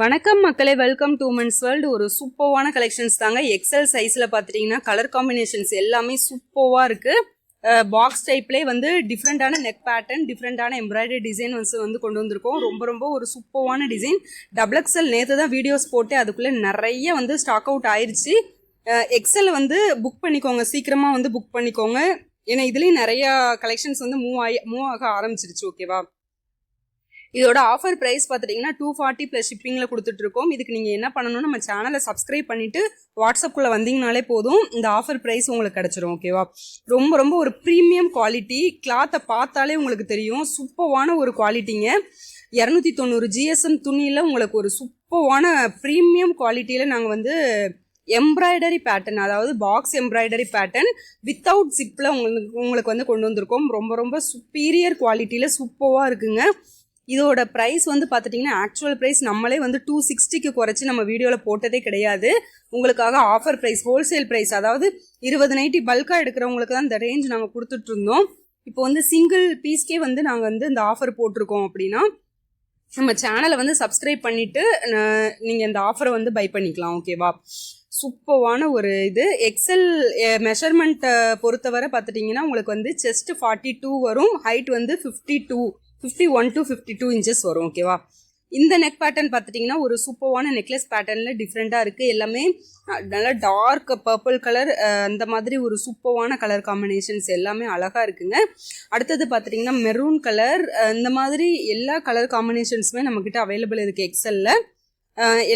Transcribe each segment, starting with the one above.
வணக்கம் மக்களே, welcome to men's world. ஒரு சூப்பர்வான கலெக்ஷன்ஸ் தாங்க. எக்ஸல் சைஸில் பார்த்துட்டிங்கன்னா கலர் காம்பினேஷன்ஸ் எல்லாமே சூப்பர்வாக இருக்குது. பாக்ஸ் டைப்லேயே வந்து டிஃப்ரெண்ட்டான நெக் பேட்டர்ன், டிஃப்ரெண்ட்டான எம்ப்ராய்டரி டிசைன் வந்து கொண்டு வந்திருக்கோம். ரொம்ப ஒரு சூப்பர்வான டிசைன். டபுள் எக்ஸல் நேற்று தான் வீடியோஸ் போட்டு அதுக்குள்ளே நிறைய வந்து ஸ்டாக் அவுட் ஆயிடுச்சு. எக்ஸல் வந்து புக் பண்ணிக்கோங்க, சீக்கிரமாக வந்து புக் பண்ணிக்கோங்க. ஏன்னா இதுலேயும் நிறையா கலெக்ஷன்ஸ் வந்து மூவ் ஆக ஆரம்பிச்சிருச்சு. ஓகேவா? இதோட ஆஃபர் ப்ரைஸ் பார்த்துட்டிங்கன்னா 240 ப்ளஸ் ஷிப்பிங்கில் கொடுத்துட்ருக்கோம். இதுக்கு நீங்கள் என்ன பண்ணணும், நம்ம சேனலை சப்ஸ்கிரைப் பண்ணிவிட்டு வாட்ஸ்அப்புக்குள்ளே வந்தீங்கனாலே போதும், இந்த ஆஃபர் ப்ரைஸ் உங்களுக்கு கிடச்சிரும். ஓகேவா? ரொம்ப ஒரு ப்ரீமியம் குவாலிட்டி. கிளாத்தை பார்த்தாலே உங்களுக்கு தெரியும், சூப்பர்வான ஒரு குவாலிட்டிங்க. 290 GSM துணியில் உங்களுக்கு ஒரு சூப்பர்வான ப்ரீமியம் குவாலிட்டியில் நாங்கள் வந்து எம்ப்ராய்டரி பேட்டர்ன், அதாவது பாக்ஸ் எம்ப்ராய்டரி பேட்டர்ன் வித்தவுட் ஜிப்பில் உங்களுக்கு வந்து கொண்டு வந்திருக்கோம். ரொம்ப சுப்பீரியர் குவாலிட்டியில் சூப்பர்வாக இருக்குங்க. இதோட ப்ரைஸ் வந்து பார்த்துட்டிங்கன்னா ஆக்சுவல் ப்ரைஸ் நம்மளே வந்து 260க்கு குறைச்சி நம்ம வீடியோவில் போட்டதே கிடையாது. உங்களுக்காக ஆஃபர் ப்ரைஸ், ஹோல்சேல் ப்ரைஸ், அதாவது 20 நைட்டி பல்காக எடுக்கிறவங்களுக்கு தான் இந்த ரேஞ்ச் நாங்கள் கொடுத்துட்ருந்தோம். இப்போ வந்து சிங்கிள் பீஸ்க்கே வந்து நாங்கள் வந்து இந்த ஆஃபர் போட்டிருக்கோம். அப்படின்னா நம்ம சேனலை வந்து சப்ஸ்கிரைப் பண்ணிவிட்டு நீங்கள் இந்த ஆஃபரை வந்து பை பண்ணிக்கலாம். ஓகேவா? சூப்பர்வான ஒரு இது. எக்ஸல் மெஷர்மெண்ட்டை பொறுத்தவரை பார்த்துட்டிங்கன்னா உங்களுக்கு வந்து செஸ்ட் 42 வரும், ஹைட் வந்து 51 to 52 இன்ச்சஸ் வரும். ஓகேவா? இந்த நெக் பேட்டர்ன் பார்த்துட்டிங்கன்னா ஒரு சூப்பர்வான நெக்லஸ் பேட்டர்னில் டிஃப்ரெண்ட்டாக இருக்குது. எல்லாமே நல்லா டார்க் பர்பிள் கலர், அந்த மாதிரி ஒரு சூப்பர்வான கலர் காம்பினேஷன்ஸ் எல்லாமே அழகாக இருக்குங்க. அடுத்தது பார்த்துட்டிங்கன்னா மெரூன் கலர், இந்த மாதிரி எல்லா கலர் காம்பினேஷன்ஸுமே நம்மக்கிட்ட அவைலபிள் இருக்குது எக்ஸலில்.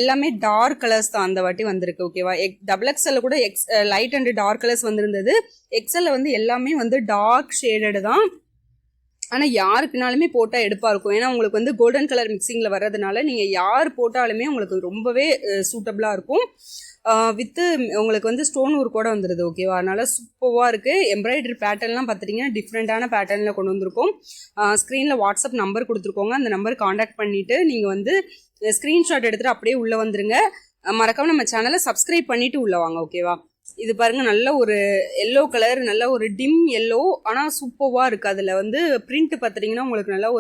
எல்லாமே டார்க் கலர்ஸ் தான் அந்த வாட்டி வந்திருக்கு. ஓகேவா? டபுள் எக்ஸலில் கூட லைட் அண்ட் டார்க் கலர்ஸ் வந்திருந்தது. எக்ஸலில் வந்து எல்லாமே வந்து டார்க் ஷேடடு தான். ஆனால் யாருக்குனாலுமே போட்டால் எடுப்பாக இருக்கும். ஏன்னா உங்களுக்கு வந்து கோல்டன் கலர் மிக்சிங்கில் வர்றதுனால நீங்கள் யார் போட்டாலுமே உங்களுக்கு ரொம்பவே சூட்டபிளாக இருக்கும். வித்து உங்களுக்கு வந்து ஸ்டோன் ஒர்க் கூட வந்துடுது. ஓகேவா? அதனால் சூப்பராக இருக்குது. எம்ப்ராய்டரி பேட்டர்ன்லாம் பார்த்துட்டிங்கன்னா டிஃப்ரெண்ட்டான பேட்டர்னில் கொண்டு வந்திருக்கோம். ஸ்க்ரீனில் வாட்ஸ்அப் நம்பர் கொடுத்துருக்கோங்க. அந்த நம்பர் காண்டாக்ட் பண்ணிவிட்டு நீங்கள் வந்து ஸ்க்ரீன்ஷாட் எடுத்துகிட்டு அப்படியே உள்ளே வந்துருங்க. மறக்காமல் நம்ம சேனலை சப்ஸ்கிரைப் பண்ணிவிட்டு உள்ளே வாங்க. ஓகேவா? இது பாருங்கள், நல்ல ஒரு எல்லோ கலர், நல்ல ஒரு டிம் எல்லோ, ஆனால் சூப்பர்வாக இருக்குது. அதில் வந்து பிரிண்ட் பார்த்துட்டிங்கன்னா உங்களுக்கு நல்ல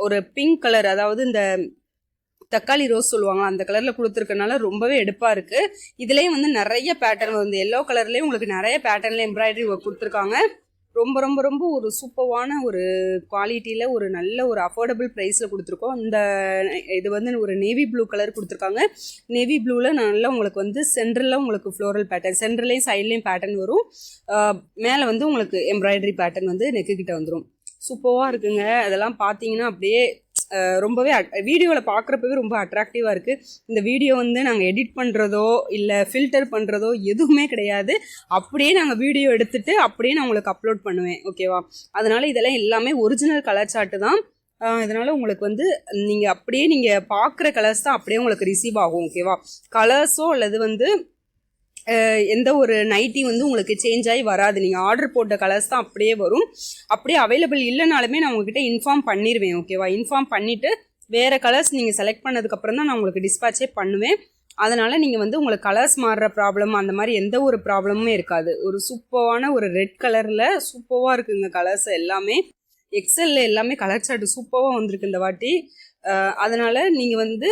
ஒரு பிங்க் கலர், அதாவது இந்த தக்காளி ரோஸ் சொல்லுவாங்க, அந்த கலரில் கொடுத்துருக்கனால ரொம்பவே எடுப்பாக இருக்குது. இதுலேயும் வந்து நிறைய பேட்டர்ன் வந்து எல்லோ கலர்லேயும் உங்களுக்கு நிறைய பேட்டர்னில் எம்ப்ராய்டரி ஒர்க் கொடுத்துருக்காங்க. ரொம்ப ஒரு சூப்பர்வான ஒரு குவாலிட்டியில் ஒரு நல்ல ஒரு அஃபோர்டபுள் ப்ரைஸில் கொடுத்துருக்கோம். இந்த இது வந்து ஒரு நேவி ப்ளூ கலர் கொடுத்துருக்காங்க. நேவி ப்ளூவில் நல்லா உங்களுக்கு வந்து சென்டரில் உங்களுக்கு ஃப்ளோரல் பேட்டர்ன், சென்டர்லேயும் சைட்லேயும் பேட்டர்ன் வரும். மேலே வந்து உங்களுக்கு எம்ப்ராய்டரி பேட்டர்ன் வந்து நெக்கு கிட்ட வந்துடும். சூப்பராக இருக்குங்க. அதெல்லாம் பார்த்தீங்கன்னா அப்படியே ரொம்பவே வீடியோவில் பார்க்குறப்பவே ரொம்ப அட்ராக்டிவாக இருக்குது. இந்த வீடியோ வந்து நாங்கள் எடிட் பண்ணுறதோ இல்லை ஃபில்டர் பண்ணுறதோ எதுவுமே கிடையாது. அப்படியே நாங்கள் வீடியோ எடுத்துகிட்டு அப்படியே நான் உங்களுக்கு அப்லோட் பண்ணுவேன். ஓகேவா? அதனால் இதெல்லாம் எல்லாமே ஒரிஜினல் கலர் சார்ட்டு தான். இதனால் உங்களுக்கு வந்து நீங்கள் பார்க்குற கலர்ஸ் தான் அப்படியே உங்களுக்கு ரிசீவ் ஆகும். ஓகேவா? கலர்ஸோ அல்லது வந்து எந்த ஒரு நைட்டி வந்து உங்களுக்கு சேஞ்ச் ஆகி வராது. நீங்கள் ஆர்டர் போட்ட கலர்ஸ் தான் அப்படியே வரும். அப்படியே அவைலபிள் இல்லைனாலுமே நான் உங்ககிட்ட இன்ஃபார்ம் பண்ணிடுவேன். ஓகேவா? இன்ஃபார்ம் பண்ணிவிட்டு வேறு கலர்ஸ் நீங்கள் செலக்ட் பண்ணதுக்கப்புறம் தான் நான் உங்களுக்கு டிஸ்பேச்சே பண்ணுவேன். அதனால் நீங்கள் வந்து உங்களுக்கு கலர்ஸ் மாறுற ப்ராப்ளம் அந்த மாதிரி எந்த ஒரு ப்ராப்ளமுமே இருக்காது. ஒரு சூப்பரான ஒரு ரெட் கலரில் சூப்பராக இருக்குங்க கலர்ஸ் எல்லாமே. எக்ஸலில் எல்லாமே கலர் சார்ட்டு சூப்பராக வந்திருக்கு இந்த வாட்டி. அதனால் நீங்கள் வந்து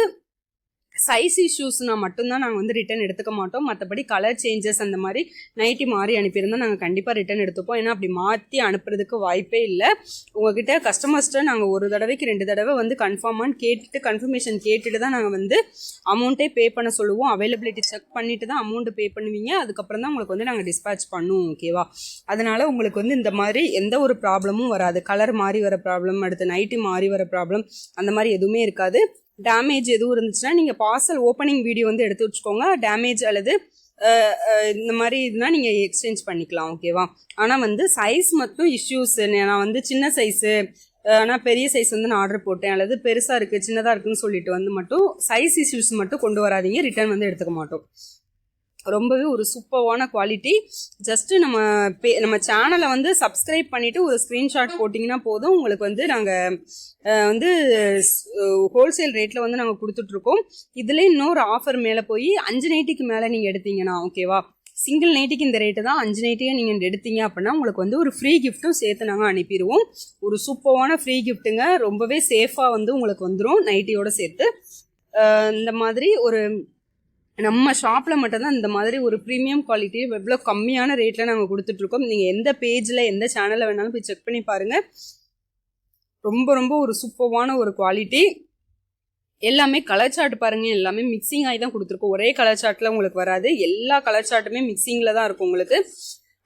சைஸ் இஷ்யூஸ்னா மட்டும்தான் நாங்கள் வந்து ரிட்டன் எடுத்துக்க மாட்டோம். மற்றபடி கலர் சேஞ்சஸ் அந்த மாதிரி நைட்டி மாறி அனுப்பியிருந்தால் நாங்கள் கண்டிப்பாக ரிட்டன் எடுத்துப்போம். ஏன்னா அப்படி மாற்றி அனுப்புறதுக்கு வாய்ப்பே இல்லை. உங்கள்கிட்ட கஸ்டமர்ஸ்ட்டை நாங்கள் ஒரு தடவைக்கு 2 தடவை வந்து கன்ஃபார்மானு கேட்டுட்டு கன்ஃபர்மேஷன் கேட்டுட்டு தான் நாங்கள் வந்து அமௌண்ட்டே பே பண்ண சொல்லுவோம். அவைலபிலிட்டி செக் பண்ணிவிட்டு தான் அமௌண்ட்டு பே பண்ணுவீங்க. அதுக்கப்புறம் தான் உங்களுக்கு வந்து நாங்கள் டிஸ்பேச் பண்ணுவோம். ஓகேவா? அதனால் உங்களுக்கு வந்து இந்த மாதிரி எந்த ஒரு ப்ராப்ளமும் வராது. கலர் மாறி வர ப்ராப்ளம், அடுத்து நைட்டி மாறி வர ப்ராப்ளம் அந்த மாதிரி எதுவுமே இருக்காது. டேமேஜ் எதுவும் இருந்துச்சுன்னா நீங்கள் பார்சல் ஓப்பனிங் வீடியோ வந்து எடுத்து வச்சுக்கோங்க. டேமேஜ் அல்லது இந்த மாதிரி இதுனால் நீங்கள் எக்ஸ்சேஞ்ச் பண்ணிக்கலாம். ஓகேவா? ஆனால் வந்து சைஸ் மட்டும் இஷ்யூஸ், நான் வந்து சின்ன சைஸு ஆனால் பெரிய சைஸ் வந்து நான் ஆர்டர் போட்டேன், அல்லது பெருசாக இருக்குது சின்னதாக இருக்குதுன்னு சொல்லிட்டு வந்து மட்டும் சைஸ் இஷ்யூஸ் மட்டும் கொண்டு வராதிங்க. ரிட்டர்ன் வந்து எடுத்துக்க மாட்டோம். ரொம்பவே ஒரு சூப்பர்வான குவாலிட்டி. ஜஸ்ட்டு நம்ம சேனலை வந்து சப்ஸ்கிரைப் பண்ணிவிட்டு ஒரு ஸ்க்ரீன்ஷாட் போட்டிங்கன்னா போதும், உங்களுக்கு வந்து நாங்கள் வந்து ஹோல்சேல் ரேட்டில் வந்து நாங்கள் கொடுத்துட்ருக்கோம். இதில் இன்னொரு ஆஃபர் மேலே போய் 5 நைட்டிக்கு மேலே நீங்கள் எடுத்தீங்கன்னா, ஓகேவா, சிங்கிள் நைட்டிக்கு இந்த ரேட்டு தான். 5 நைட்டியை நீங்கள் எடுத்தீங்க அப்படின்னா உங்களுக்கு வந்து ஒரு ஃப்ரீ கிஃப்ட்டும் சேர்த்து நாங்கள் அனுப்பிடுவோம். ஒரு சூப்பரான ஃப்ரீ கிஃப்ட்டுங்க. ரொம்பவே சேஃபாக வந்து உங்களுக்கு வந்துடும் நைட்டியோடு சேர்த்து. இந்த மாதிரி ஒரு நம்ம ஷாப்பில் மட்டும்தான் இந்த மாதிரி ஒரு ப்ரீமியம் குவாலிட்டி எவ்வளோ கம்மியான ரேட்டில் நாங்கள் கொடுத்துட்ருக்கோம். நீங்கள் எந்த பேஜில் எந்த சேனலில் வேணாலும் போய் செக் பண்ணி பாருங்கள். ரொம்ப ரொம்ப ஒரு சூப்பர்வான ஒரு குவாலிட்டி. எல்லாமே கலர் சார்ட் பாருங்கள், எல்லாமே மிக்சிங் ஆகி தான் கொடுத்துருக்கோம். ஒரே கலர் சார்ட்டில் உங்களுக்கு வராது, எல்லா கலர் சார்ட்டுமே மிக்சிங்கில் தான் இருக்கும் உங்களுக்கு.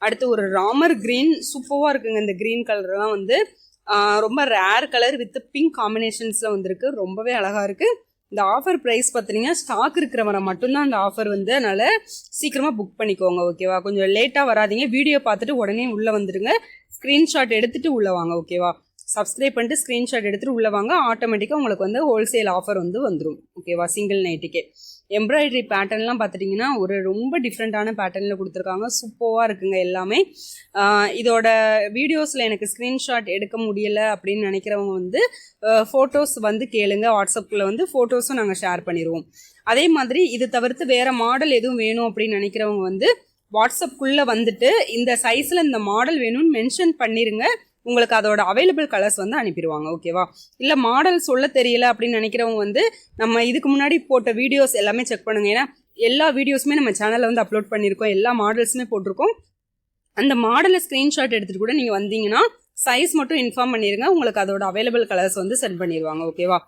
அடுத்து ஒரு ராமர் க்ரீன் சூப்பராக இருக்குங்க. இந்த க்ரீன் கலர்லாம் வந்து ரொம்ப ரேர் கலர் வித் பிங்க் காம்பினேஷன்ஸில் வந்திருக்கு. ரொம்பவே அழகாக இருக்குது. இந்த ஆஃபர் ப்ரைஸ் பார்த்தீங்கன்னா ஸ்டாக் இருக்கிறவரை மட்டும்தான் அந்த ஆஃபர் வந்து, அதனால் சீக்கிரமாக புக் பண்ணிக்கோங்க ஓகேவா. கொஞ்சம் லேட்டாக வராதிங்க, வீடியோ பார்த்துட்டு உடனே உள்ளே வந்துடுங்க. ஸ்க்ரீன்ஷாட் எடுத்துகிட்டு உள்ளே வாங்க ஓகேவா. சப்ஸ்கிரைப் பண்ணிட்டு ஸ்க்ரீன்ஷாட் எடுத்துகிட்டு உள்ளே வாங்க. ஆட்டோமேட்டிக்காக உங்களுக்கு வந்து ஹோல்சேல் ஆஃபர் வந்து வந்துடும் ஓகேவா. சிங்கிள் நைட்டுக்கே எம்ப்ராய்டரி பேட்டர்ன்லாம் பார்த்துட்டிங்கன்னா ஒரு ரொம்ப டிஃப்ரெண்ட்டான பேட்டர்னில் கொடுத்துருக்காங்க. சூப்பராக இருக்குங்க எல்லாமே. இதோட வீடியோஸில் எனக்கு ஸ்க்ரீன்ஷாட் எடுக்க முடியலை அப்படின்னு நினைக்கிறவங்க வந்து ஃபோட்டோஸ் வந்து கேளுங்க. வாட்ஸ்அப்பில் வந்து ஃபோட்டோஸும் நாங்கள் ஷேர் பண்ணிடுவோம். அதே மாதிரி இது தவிர்த்து வேறு மாடல் எதுவும் வேணும் அப்படின்னு நினைக்கிறவங்க வந்து வாட்ஸ்அப்புக்குள்ளே வந்துட்டு இந்த சைஸில் இந்த மாடல் வேணும்னு மென்ஷன் பண்ணிடுங்க. உங்களுக்கு அதோட அவைலபிள் கலர்ஸ் வந்து அனுப்பிடுவாங்க ஓகேவா. இல்லை மாடல் சொல்ல தெரியல அப்படின்னு நினைக்கிறவங்க வந்து நம்ம இதுக்கு முன்னாடி போட்ட வீடியோஸ் எல்லாமே செக் பண்ணுங்க. ஏன்னா எல்லா வீடியோஸுமே நம்ம சேனலில் வந்து அப்லோட் பண்ணியிருக்கோம், எல்லா மாடல்ஸுமே போட்டிருக்கோம். அந்த மாடலை ஸ்க்ரீன்ஷாட் எடுத்துகிட்டு கூட நீங்கள் வந்தீங்கன்னா சைஸ் மட்டும் இன்ஃபார்ம் பண்ணிடுங்க, உங்களுக்கு அதோட அவைலபிள் கலர்ஸ் வந்து சென்ட் பண்ணிடுவாங்க ஓகேவா.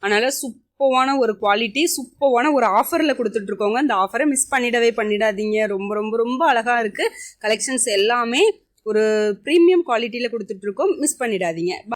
அதனால் சூப்பரான ஒரு குவாலிட்டி, சூப்பரான ஒரு ஆஃபரில் கொடுத்துட்ருக்கோங்க. அந்த ஆஃபரை மிஸ் பண்ணிடாதீங்க. ரொம்ப ரொம்ப ரொம்ப அழகாக இருக்குது. கலெக்ஷன்ஸ் எல்லாமே ஒரு ப்ரீமியம் குவாலிட்டியில் கொடுத்துட்ருக்கோம், மிஸ் பண்ணிடாதீங்க.